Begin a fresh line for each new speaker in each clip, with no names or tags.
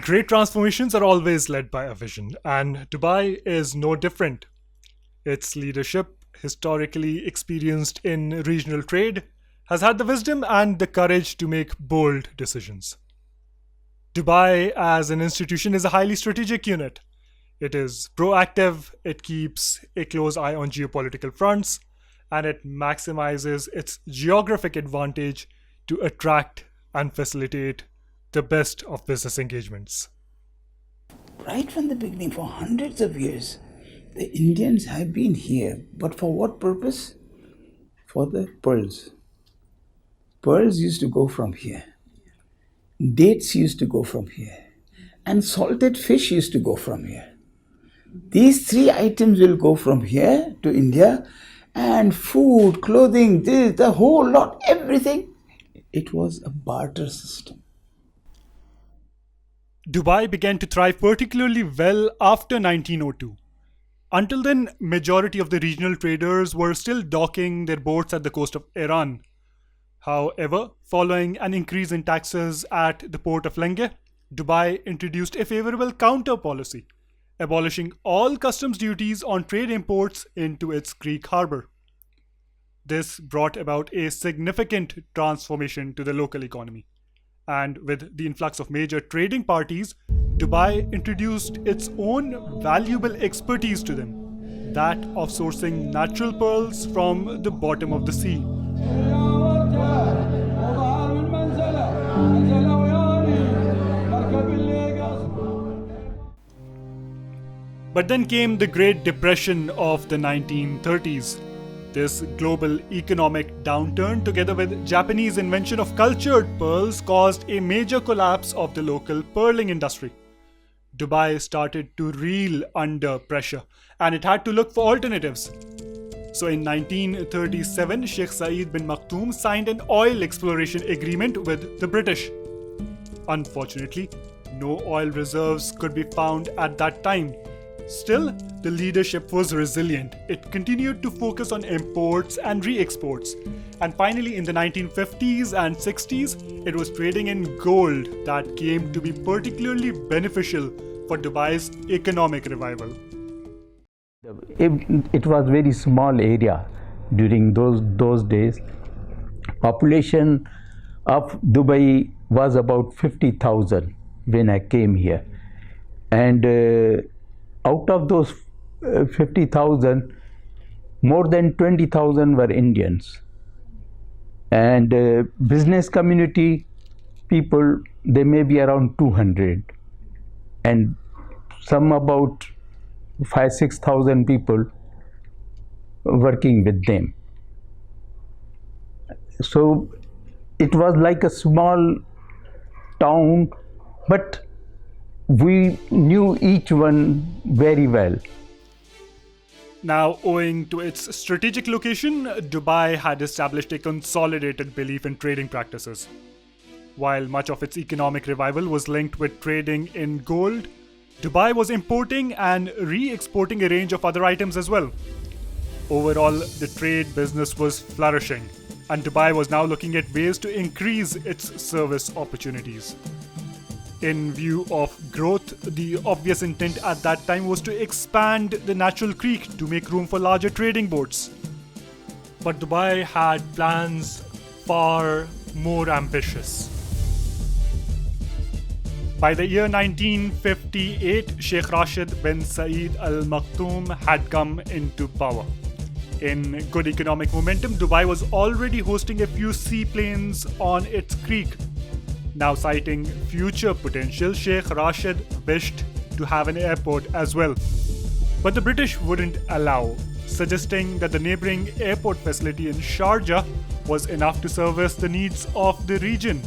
Great transformations are always led by a vision, and Dubai is no different. Its leadership, historically experienced in regional trade, has had the wisdom and the courage to make bold decisions. Dubai, as an institution, is a highly strategic unit. It is proactive, it keeps a close eye on geopolitical fronts, and it maximizes its geographic advantage to attract and facilitate the best of business engagements.
Right from the beginning, for hundreds of years, the Indians have been here. But for what purpose? For the pearls. Pearls used to go from here. Dates used to go from here. And salted fish used to go from here. These three items will go from here to India, and food, clothing, this, the whole lot, everything. It was a barter system.
Dubai began to thrive particularly well after 1902. Until then, majority of the regional traders were still docking their boats at the coast of Iran. However, following an increase in taxes at the port of Lenge, Dubai introduced a favorable counter policy, abolishing all customs duties on trade imports into its Greek harbor. This brought about a significant transformation to the local economy. And with the influx of major trading parties, Dubai introduced its own valuable expertise to them, that of sourcing natural pearls from the bottom of the sea. But then came the Great Depression of the 1930s. This global economic downturn, together with Japanese invention of cultured pearls, caused a major collapse of the local pearling industry. Dubai started to reel under pressure, and it had to look for alternatives. So in 1937, Sheikh Saeed bin Maktoum signed an oil exploration agreement with the British. Unfortunately, no oil reserves could be found at that time. Still, the leadership was resilient. It continued to focus on imports and re-exports. And finally, in the 1950s and 60s, it was trading in gold that came to be particularly beneficial for Dubai's economic revival.
It was very small area during those days. Population of Dubai was about 50,000 when I came here, and out of those 50,000, more than 20,000 were Indians. And business community people, they may be around 200, and some about 5,000-6,000 people working with them. So it was like a small town, but we knew each one very well.
Now, owing to its strategic location, Dubai had established a consolidated belief in trading practices. While much of its economic revival was linked with trading in gold, Dubai was importing and re-exporting a range of other items as well. Overall, the trade business was flourishing, and Dubai was now looking at ways to increase its service opportunities. In view of growth, the obvious intent at that time was to expand the natural creek to make room for larger trading boats. But Dubai had plans far more ambitious. By the year 1958, Sheikh Rashid bin Saeed Al Maktoum had come into power. In good economic momentum, Dubai was already hosting a few seaplanes on its creek. Now citing future potential, Sheikh Rashid wished to have an airport as well. But the British wouldn't allow, suggesting that the neighboring airport facility in Sharjah was enough to service the needs of the region.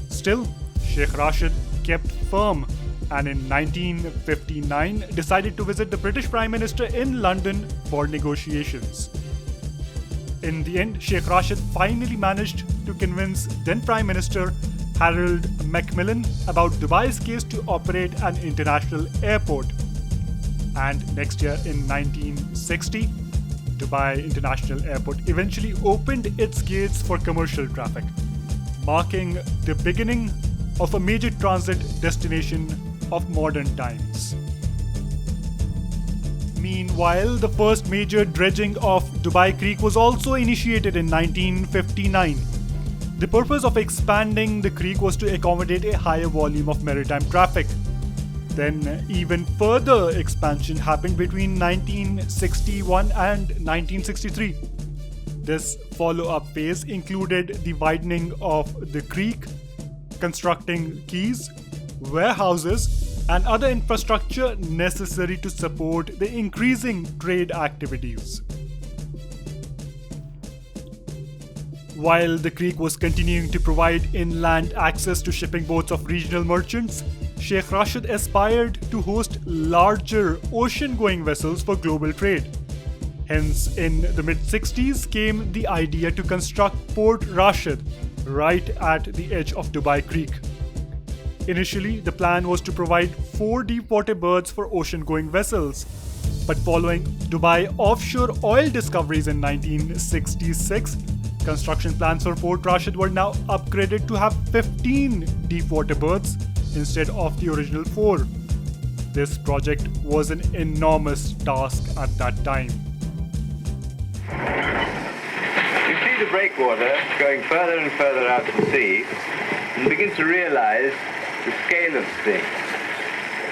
Still, Sheikh Rashid kept firm, and in 1959 decided to visit the British Prime Minister in London for negotiations. In the end, Sheikh Rashid finally managed to convince then Prime Minister Harold Macmillan about Dubai's case to operate an international airport. And next year in 1960, Dubai International Airport eventually opened its gates for commercial traffic, marking the beginning of a major transit destination of modern times. Meanwhile, the first major dredging of Dubai Creek was also initiated in 1959. The purpose of expanding the creek was to accommodate a higher volume of maritime traffic. Then even further expansion happened between 1961 and 1963. This follow-up phase included the widening of the creek, constructing quays, warehouses, and other infrastructure necessary to support the increasing trade activities. While the creek was continuing to provide inland access to shipping boats of regional merchants, Sheikh Rashid aspired to host larger ocean-going vessels for global trade. Hence, in the mid-60s came the idea to construct Port Rashid right at the edge of Dubai Creek. Initially, the plan was to provide 4 deep-water berths for ocean-going vessels. But following Dubai offshore oil discoveries in 1966, construction plans for Port Rashid were now upgraded to have 15 deep-water berths instead of the original 4. This project was an enormous task at that time.
You see the breakwater going further and further out to sea and begin to realize the scale of things.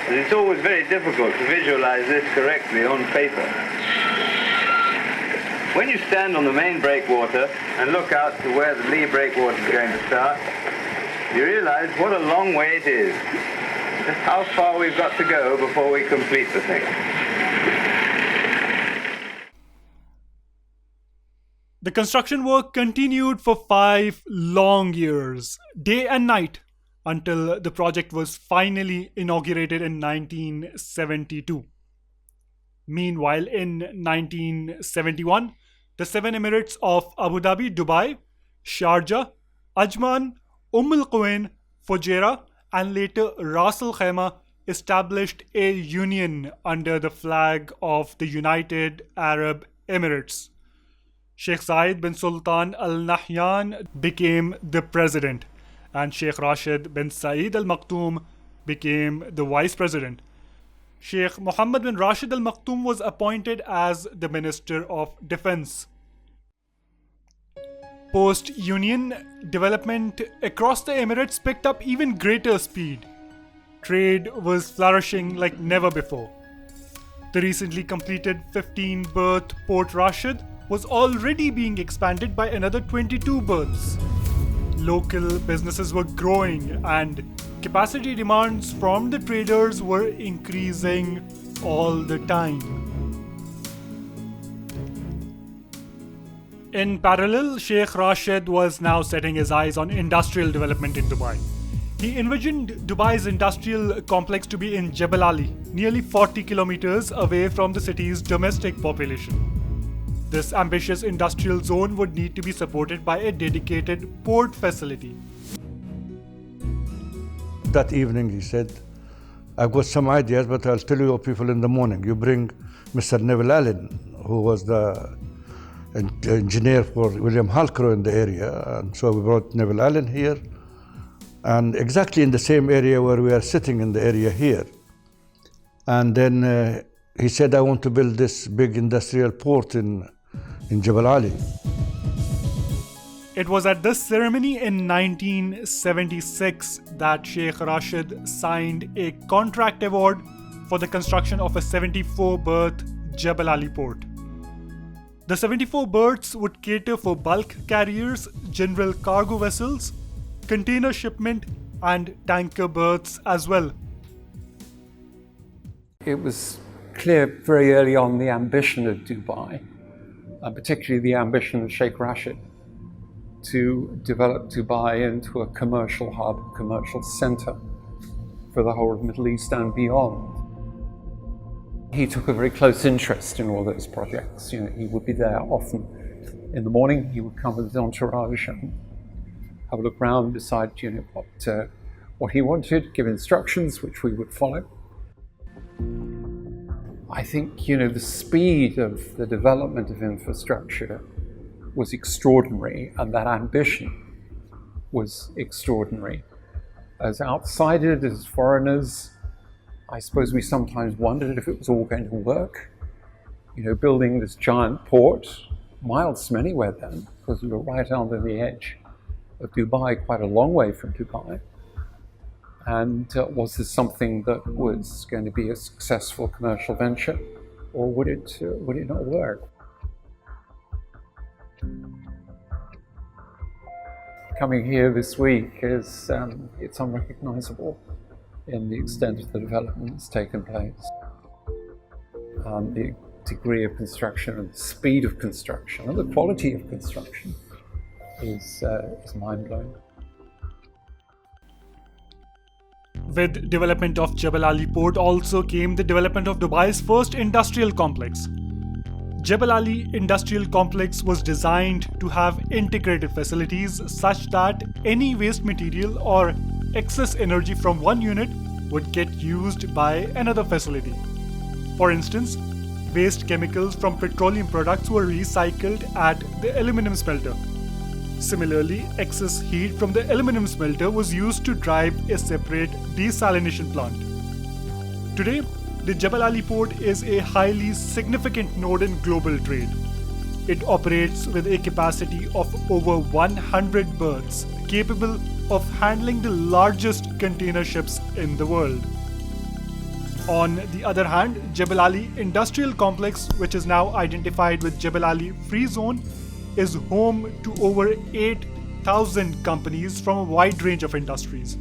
And it's always very difficult to visualize this correctly on paper. When you stand on the main breakwater and look out to where the lee breakwater is going to start, you realize what a long way it is. Just how far we've got to go before we complete the thing.
The construction work continued for 5 long years, day and night, until the project was finally inaugurated in 1972. Meanwhile, in 1971, the 7 Emirates of Abu Dhabi, Dubai, Sharjah, Ajman, Al Quwain, Fujairah, and later Ras Al Khaimah established a union under the flag of the United Arab Emirates. Sheikh Zayed bin Sultan Al Nahyan became the president, and Sheikh Rashid bin Saeed Al Maktoum became the vice president. Sheikh Mohammed bin Rashid Al Maktoum was appointed as the Minister of Defense. Post-Union, development across the Emirates picked up even greater speed. Trade was flourishing like never before. The recently completed 15-berth Port Rashid was already being expanded by another 22 berths. Local businesses were growing and capacity demands from the traders were increasing all the time. In parallel, Sheikh Rashid was now setting his eyes on industrial development in Dubai. He envisioned Dubai's industrial complex to be in Jebel Ali, nearly 40 kilometers away from the city's domestic population. This ambitious industrial zone would need to be supported by a dedicated port facility.
That evening he said, I've got some ideas, but I'll tell you people in the morning. You bring Mr. Neville Allen, who was the engineer for William Halcrow in the area. And so we brought Neville Allen here, and exactly in the same area where we are sitting in the area here. And then he said, I want to build this big industrial port in Jebel Ali.
It was at this ceremony in 1976 that Sheikh Rashid signed a contract award for the construction of a 74-berth Jebel Ali port. The 74 berths would cater for bulk carriers, general cargo vessels, container shipment, and tanker berths as well.
It was clear very early on the ambition of Dubai, particularly the ambition of Sheikh Rashid, to develop Dubai into a commercial hub, commercial center for the whole of the Middle East and beyond. He took a very close interest in all those projects. You know, he would be there often. In the morning, he would come with his entourage and have a look around, decide, you know, what he wanted, give instructions, which we would follow. I think, you know, the speed of the development of infrastructure was extraordinary, and that ambition was extraordinary. as outsiders, as foreigners, I suppose we sometimes wondered if it was all going to work. You know, building this giant port, miles from anywhere then, because we were right under the edge of Dubai, quite a long way from Dubai. And was this something that was going to be a successful commercial venture, or would it not work? Coming here this week is it's unrecognizable in the extent of the development that's taken place. The degree of construction and the speed of construction and the quality of construction is mind-blowing.
With development of Jebel Ali port also came the development of Dubai's first industrial complex. Jebel Ali Industrial Complex was designed to have integrated facilities such that any waste material or excess energy from one unit would get used by another facility. For instance, waste chemicals from petroleum products were recycled at the aluminum smelter. Similarly, excess heat from the aluminum smelter was used to drive a separate desalination plant. Today, the Jebel Ali port is a highly significant node in global trade. It operates with a capacity of over 100 berths, capable of handling the largest container ships in the world. On the other hand, Jebel Ali Industrial Complex, which is now identified with Jebel Ali Free Zone, is home to over 8,000 companies from a wide range of industries.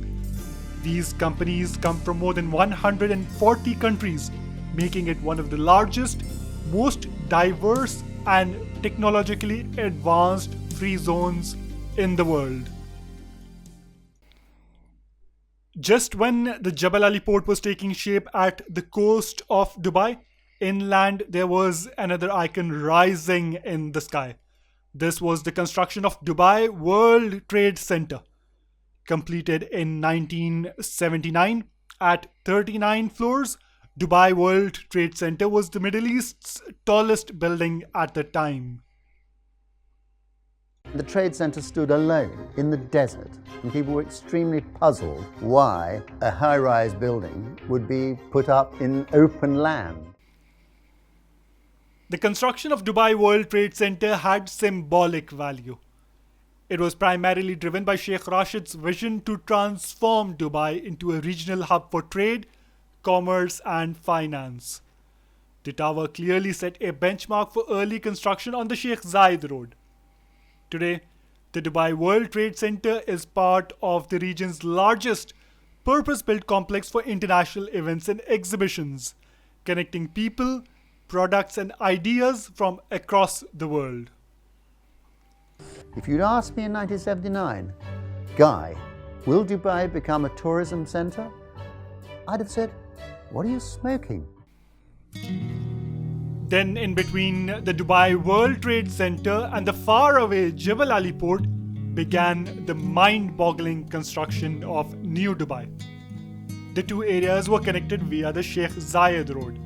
These companies come from more than 140 countries, making it one of the largest, most diverse and technologically advanced free zones in the world. Just when the Jebel Ali port was taking shape at the coast of Dubai, inland there was another icon rising in the sky. This was the construction of Dubai World Trade Center. Completed in 1979 at 39 floors, Dubai World Trade Center was the Middle East's tallest building at the time.
The trade center stood alone in the desert, and people were extremely puzzled why a high-rise building would be put up in open land.
The construction of Dubai World Trade Center had symbolic value. It was primarily driven by Sheikh Rashid's vision to transform Dubai into a regional hub for trade, commerce, and finance. The tower clearly set a benchmark for early construction on the Sheikh Zayed road. Today, the Dubai World Trade Center is part of the region's largest purpose-built complex for international events and exhibitions, connecting people, products, and ideas from across the world.
If you'd asked me in 1979, Guy, will Dubai become a tourism center? I'd have said, what are you smoking?
Then, in between the Dubai World Trade Center and the faraway Jebel Ali port, began the mind-boggling construction of New Dubai. The two areas were connected via the Sheikh Zayed road.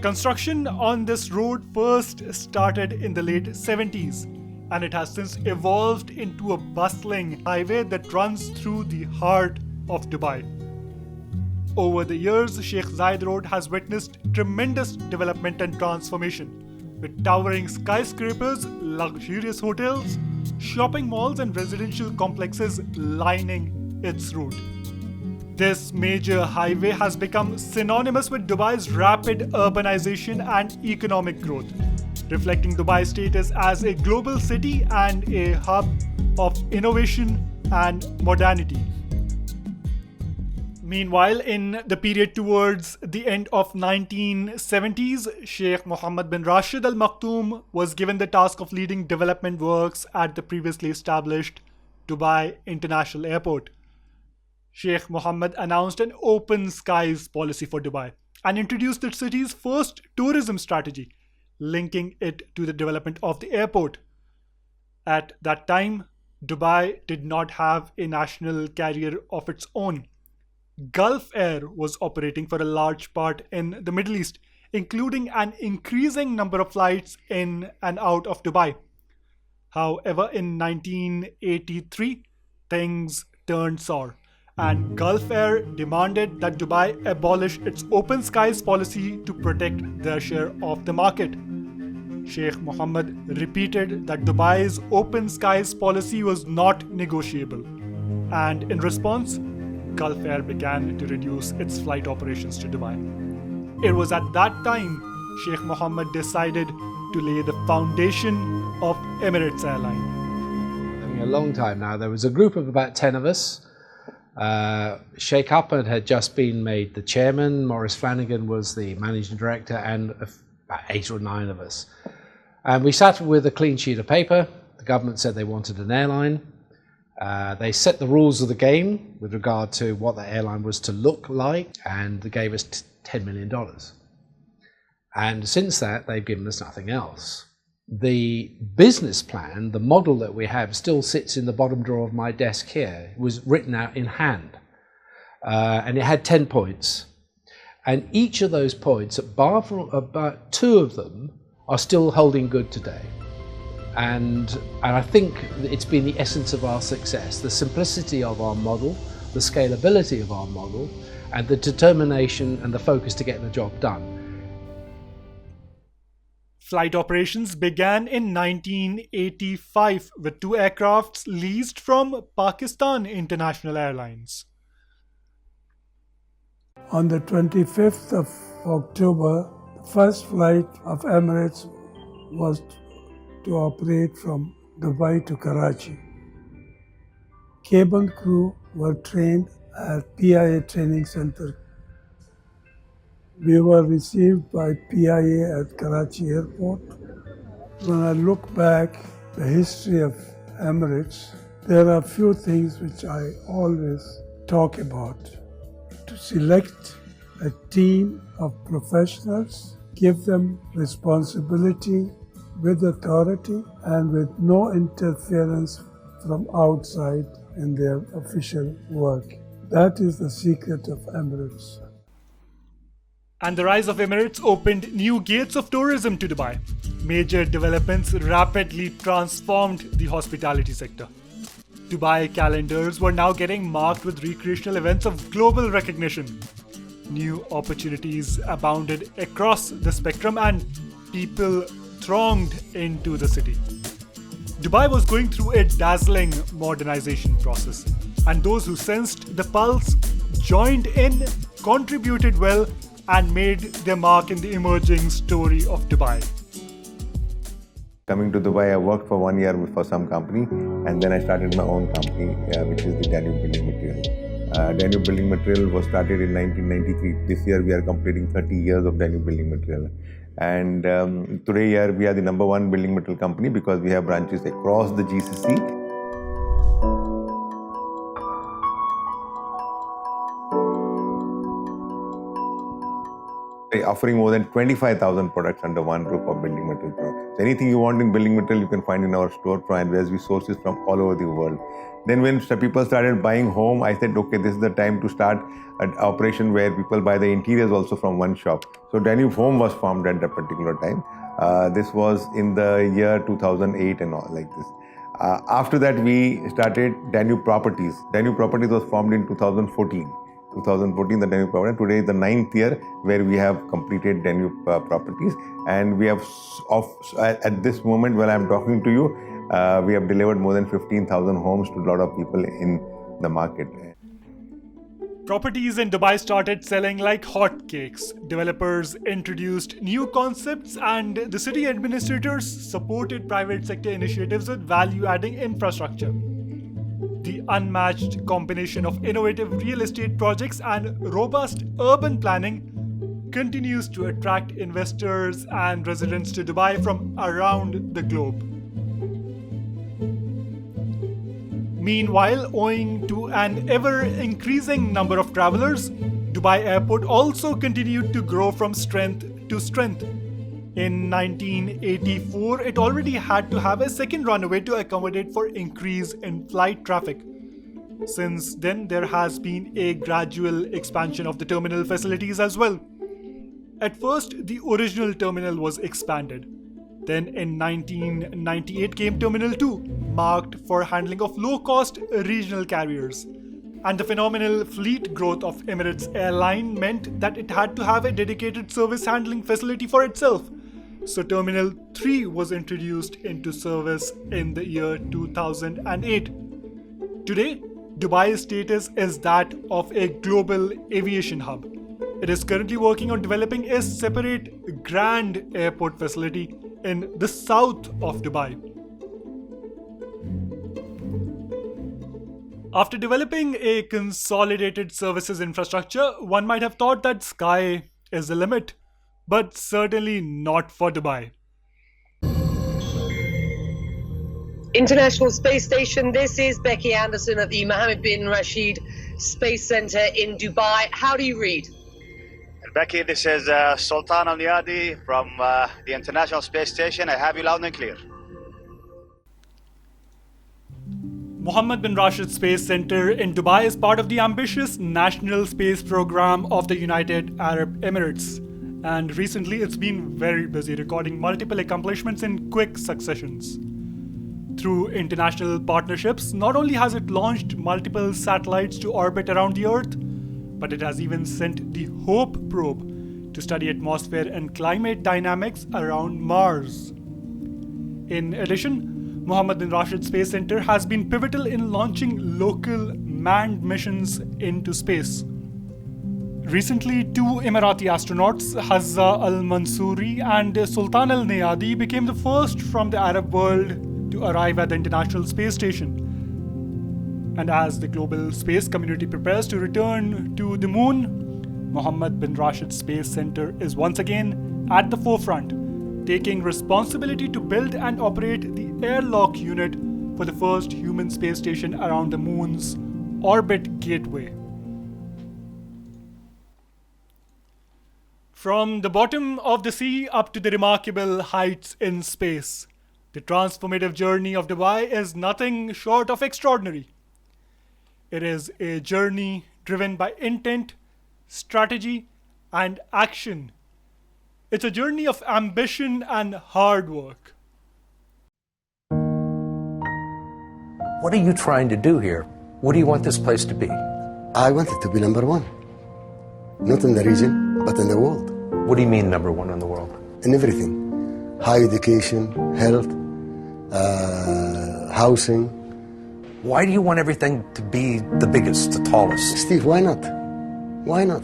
Construction on this road first started in the late 70s, and it has since evolved into a bustling highway that runs through the heart of Dubai. Over the years, Sheikh Zayed Road has witnessed tremendous development and transformation, with towering skyscrapers, luxurious hotels, shopping malls, and residential complexes lining its route. This major highway has become synonymous with Dubai's rapid urbanization and economic growth, reflecting Dubai's status as a global city and a hub of innovation and modernity. Meanwhile, in the period towards the end of 1970s, Sheikh Mohammed bin Rashid Al Maktoum was given the task of leading development works at the previously established Dubai International Airport. Sheikh Mohammed announced an open skies policy for Dubai and introduced the city's first tourism strategy, linking it to the development of the airport. At that time, Dubai did not have a national carrier of its own. Gulf Air was operating for a large part in the Middle East, including an increasing number of flights in and out of Dubai. However, in 1983, things turned sour, and Gulf Air demanded that Dubai abolish its open skies policy to protect their share of the market. Sheikh Mohammed repeated that Dubai's open skies policy was not negotiable, and in response, Gulf Air began to reduce its flight operations to Dubai. It was at that time Sheikh Mohammed decided to lay the foundation of Emirates Airline.
A long time now. There was a group of about 10 of us. Sheikh had just been made the chairman, Maurice Flanagan was the managing director, and about 8 or 9 of us. And we sat with a clean sheet of paper. The government said they wanted an airline. They set the rules of the game with regard to what the airline was to look like, and they gave us $10 million. And since that, they've given us nothing else. The business plan, the model that we have, still sits in the bottom drawer of my desk here. It was written out in hand. And it had 10 points. And each of those points, bar from about 2 of them, are still holding good today. And I think it's been the essence of our success, the simplicity of our model, the scalability of our model, and the determination and the focus to get the job done.
Flight operations began in 1985 with 2 aircrafts leased from Pakistan International Airlines.
On the 25th of October, the first flight of Emirates was to operate from Dubai to Karachi. Cabin crew were trained at PIA Training Center. We were received by PIA at Karachi Airport. When I look back the history of Emirates, there are a few things which I always talk about. To select a team of professionals, give them responsibility with authority and with no interference from outside in their official work. That is the secret of Emirates.
And the rise of Emirates opened new gates of tourism to Dubai. Major developments rapidly transformed the hospitality sector. Dubai calendars were now getting marked with recreational events of global recognition. New opportunities abounded across the spectrum and people thronged into the city. Dubai was going through a dazzling modernization process, and those who sensed the pulse joined in, contributed well, and made their mark in the emerging story of Dubai.
Coming to Dubai, I worked for 1 year for some company, and then I started my own company, which is the Danube Building Material. Danube Building Material was started in 1993. This year we are completing 30 years of Danube Building Material. And today we are the #1 building material company because we have branches across the GCC. Offering more than 25,000 products under one roof of building material products. So anything you want in building material, you can find in our store, and where we source it from all over the world. Then when people started buying home, I said, okay, this is the time to start an operation where people buy the interiors also from one shop. So Danube Home was formed at that particular time. This was in the year 2008 and all like this. After that, we started Danube Properties. Danube Properties was formed in 2014. 2014, the Danube Properties. Today is the 9th year where we have completed Danube Properties, and we have, at this moment when I am talking to you, we have delivered more than 15,000 homes to a lot of people in the market.
Properties in Dubai started selling like hotcakes. Developers introduced new concepts, and the city administrators supported private sector initiatives with value-adding infrastructure. The unmatched combination of innovative real estate projects and robust urban planning continues to attract investors and residents to Dubai from around the globe. Meanwhile, owing to an ever-increasing number of travelers, Dubai Airport also continued to grow from strength to strength. In 1984, it already had to have a second runway to accommodate for increase in flight traffic. Since then, there has been a gradual expansion of the terminal facilities as well. At first, the original terminal was expanded. Then in 1998 came Terminal 2, marked for handling of low-cost regional carriers. And the phenomenal fleet growth of Emirates Airline meant that it had to have a dedicated service handling facility for itself. So Terminal 3 was introduced into service in the year 2008. Today, Dubai's status is that of a global aviation hub. It is currently working on developing a separate grand airport facility in the south of Dubai. After developing a consolidated services infrastructure, one might have thought that sky is the limit, but certainly not for Dubai.
International Space Station, this is Becky Anderson at the Mohammed bin Rashid Space Center in Dubai. How do you read?
Becky, this is Sultan Al-Niadi from the International Space Station. I have you loud and clear.
Mohammed bin Rashid Space Center in Dubai is part of the ambitious national space program of the United Arab Emirates. And recently it's been very busy, recording multiple accomplishments in quick successions. Through international partnerships, not only has it launched multiple satellites to orbit around the Earth, but it has even sent the HOPE probe to study atmosphere and climate dynamics around Mars. In addition, Mohammed bin Rashid Space Center has been pivotal in launching local manned missions into space. Recently, two Emirati astronauts, Hazza Al-Mansouri and Sultan Al-Niadi, became the first from the Arab world to arrive at the International Space Station. And as the global space community prepares to return to the moon, Mohammed bin Rashid Space Center is once again at the forefront, taking responsibility to build and operate the airlock unit for the first human space station around the moon's orbit gateway. From the bottom of the sea up to the remarkable heights in space, the transformative journey of Dubai is nothing short of extraordinary. It is a journey driven by intent, strategy, and action. It's a journey of ambition and hard work.
What are you trying to do here? What do you want this place to be?
I want it to be number one. Not in the region, but in the world.
What do you mean number one in the world?
In everything. High education, health, housing.
Why do you want everything to be the biggest, the tallest?
Steve, why not? Why not?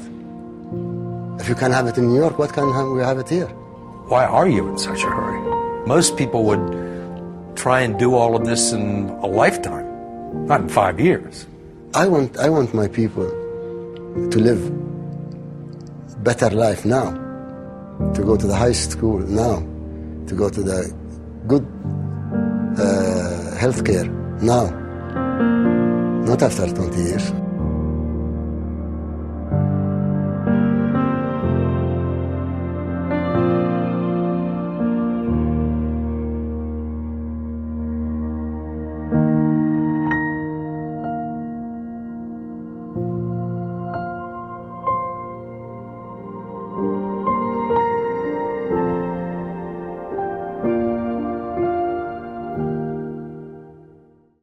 If you can have it in New York, what can we have it here?
Why are you in such a hurry? Most people would try and do all of this in a lifetime, not in 5 years.
I want my people to live better life now, to go to the high school now, to go to the good healthcare now, not after 20 years.